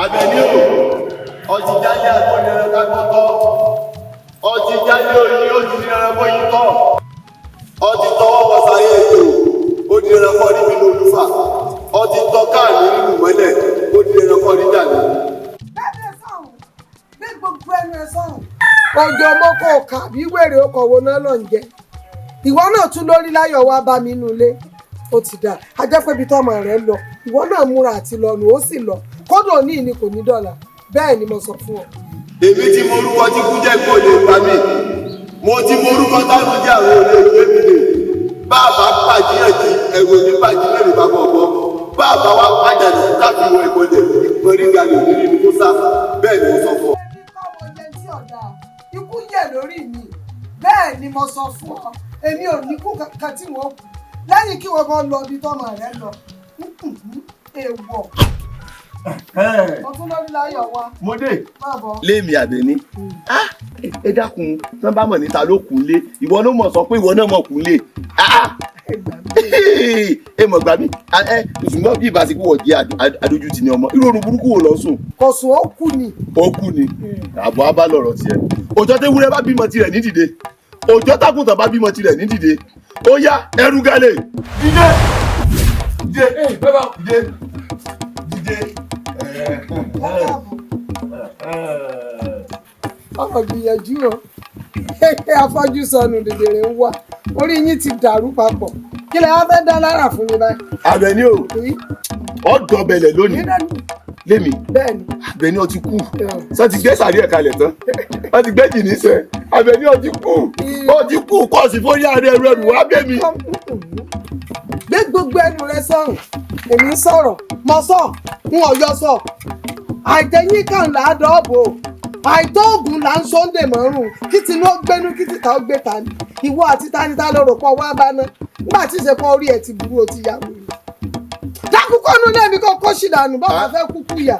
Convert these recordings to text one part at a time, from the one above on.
Abeni o, ọtí jáde àgbọ̀n ẹran kágbọ́tọ́, ọtí jáde òní ó di ẹran bọ́ yìí tọ́, ọtí tọwọ́ bọ̀ sáyé ètò, ó di ẹran kọ́ níbi ní olúfà, ọtí tọ́ káàní nínú mọ́lẹ̀, ó di ẹran kọ́ ní dàní. Bẹ́ẹ̀ni sọ̀hún, bí gbogbo ẹnu ẹ sọ̀hún. Ọjọ́ mọ́kọ̀ ọ̀kà bí wèrè ọkọ̀ wo náà lọ ń jẹ. Ìwọ náà tún lórí láyọ̀ wá bá mi nínú ilé. Ó ti dà, a jẹ́ pé ibi tọ́mọ rẹ̀ lọ, ìwọ náà múra àti lọ nù ó sì lọ. Kódò ní ìní kò ní dọ̀là, bẹ́ẹ̀ ni mo sọ fún ọ. Èmi tí mo rúkọ tí kú jẹ́ kó lè pa mí, mo ti mo rúkọ táwọn jẹ́ àwọn olè ìwé mi lè. Bàbá pàjíyànjú ẹ̀rọ ní pàjíyànjú bá bọ̀ bọ̀. Bàbá wa pàjáde láti wọ ìbọ̀lẹ̀ ìpọ̀nrígà lè ní nínú kó sá, bẹ́ẹ̀ ni mo sọ fún ọ. Ikú yẹ̀ lórí mi, bẹ́ẹ̀ ni mo sọ fún ọ. Èmi ò ní kú kankan tí wọ́n kú. Lẹ́yìn kí wọ́n bọ́ lọ ibi tọ́mọ rẹ̀ lọ. Èèwọ̀. Ọtún lórí láyọ̀ wa. Mo dé. Má bọ̀. Lémi Àbẹ̀ní. Ẹ dákun, tí wọ́n bá mọ̀ níta ló kún lé, ìwọ ló mọ̀ sọ pé ìwọ náà mọ̀ kún lé. Ẹ mọ̀ gbà mí, ṣùgbọ́n bí ìbá sí kú wọ̀ jẹ́ adójútì ní ọmọ, irú orun burúkú wò lọ sùn. Kò sùn ó kú ni. Ó kú ni, àbọ̀ á bá lọ̀rọ̀ tiẹ̀. Òjò tewúrẹ́ bá bímọ tirẹ̀ ní dìde, òjò tákùntàn bá bímọ tirẹ̀ ní dìde. Ó yá ẹrú gálẹ̀. Dìde. Dìde. Dìde. Dìde. Ọmọ gbìyànjú o. Afọ́jú sọnù dèdèrè ń wá. Orí yín ti dàrú papọ̀. Kí lẹ wá fẹ́ dá lára fún mi báyìí? Àbẹ̀ní o, ọ̀dọ̀ bẹ̀lẹ̀ lónìí. Lémi, Bẹ́ẹ̀ni. Àbẹ̀ní ó ti kú. Sọ ti gbé sàrí ẹ̀ kalẹ̀ tán. Wọ́n ti gbé jìnnì sẹ́. Àbẹ̀ní ó ti kú. Ó ti kú kọ́ sí fórí ààrẹ ẹrù wá bẹ́ mi. Gbé gbogbo ẹnu rẹ sọ̀rọ̀. Èmi ń sọ̀rọ̀. Mo sọ, n ò yọ sọ. Àìtẹ́yìn kan là á dọ́ọ̀bò. Àìtóògùn là ń sọ́ndè mọ́rùn. Kí tinú ó gbénú kí tìta ó gbé ta ni. Ìwọ àti tanita ló rò pọ̀ wá bá ná. Nígbà tí ìṣe pọ̀ orí ẹ̀ ti burú ó ti yá wèrè. Dákúkọ́ nu lẹ́mi kó kó ṣì dànù bàbá fẹ́ kúkú yà.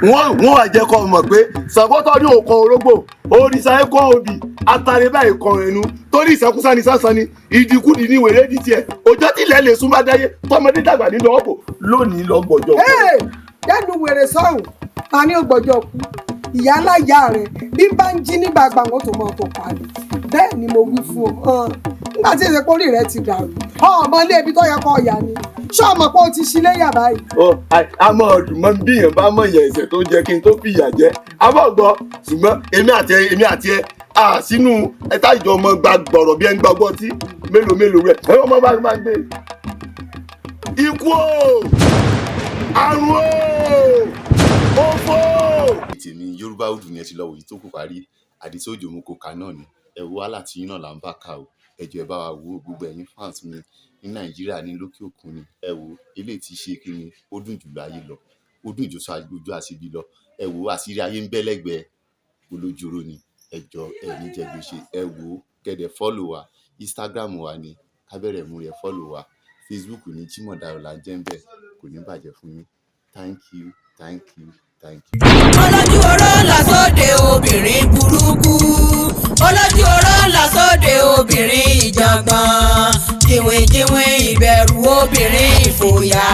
Wọ́n wà jẹ́ kọ́ mọ̀ pé Ṣàngótọ́ ní òkan orógbò, òrìṣà ẹ̀kọ́ òbí, atare báyìí kan ẹnu, torí ìṣàkúsá ni sásán ni, ìdíkùdì ní wèrè di tiẹ̀, òjò tilẹ̀ lè sún bá dáyé, tọmọdé dàgbà nínú ọ̀pọ̀, lónìí lọ gbọ́jọ́. Dẹ́nu wèrè sọ̀rùn, ta ni ó gbọ́jọ́ kú? Ìyá aláya rẹ̀ bí bá ń jí nígbà gbàngàn tó máa tó parí. Bẹ́ẹ̀ ni mo wí fún ọ. Nígbà tí èsè pórí rẹ̀ ti dàrú, ọmọ ilé ibi tó yẹ kọ́ ọ̀yà ni. Ṣé ọmọ pé o ti ṣí léyà báyìí? Àmọ́ ọ̀dùnmọ́ bí èèyàn bá mọ̀ yẹn ẹ̀ṣẹ̀ tó jẹ́ kí n tó fìyà jẹ. Àmọ́ gbọ́, ṣùgbọ́n èmi àti ẹ sínú ẹ̀ta ìjọ ọmọ gba gbọ̀rọ̀ bí ẹni gbàgbọ́ tí mélòó rẹ̀ ẹ̀rọ ọmọ bá máa gbé. Ikú o! Àrùn o! Òfò! Tèmi Yorùbá Òdù ni ẹ ti lọ wòye tó kù parí, àdìsí òjò mú kòkà náà ni. Ẹ wo wàhálà tí yín náà là ń bá ká o. Ẹ jọ̀ọ́ ẹ bá wa wo gbogbo ẹ̀yin fans mi ní Nàìjíríà ní lókè òkun ni. Ẹ wo eléyìí tí ṣe kí ni ó dùn jù láyé lọ, ó dùn jù ojú àṣìbí lọ. Ẹ wo àṣírí ayé ń bẹ lẹ́gbẹ̀ẹ́ olójoro ni. Ẹ jọ̀ọ́ ẹ ní jẹ gbèsè. Ẹ wo kẹ́dẹ̀ follow wa, Instagram wa ni kábẹ̀rẹ̀ mú rẹ̀ follow wa, Facebook ní Jimoh Dayo là ń jẹ́ ń bẹ̀, kò ní bàjẹ́ fún yín. Thank you. Oloju oró là sóde obìnrin burúkú, oloju oró là sóde obìnrin ìjàngbọ̀n, jìnwìnjìnwìn ìbẹ̀rù obìnrin ìfòyà.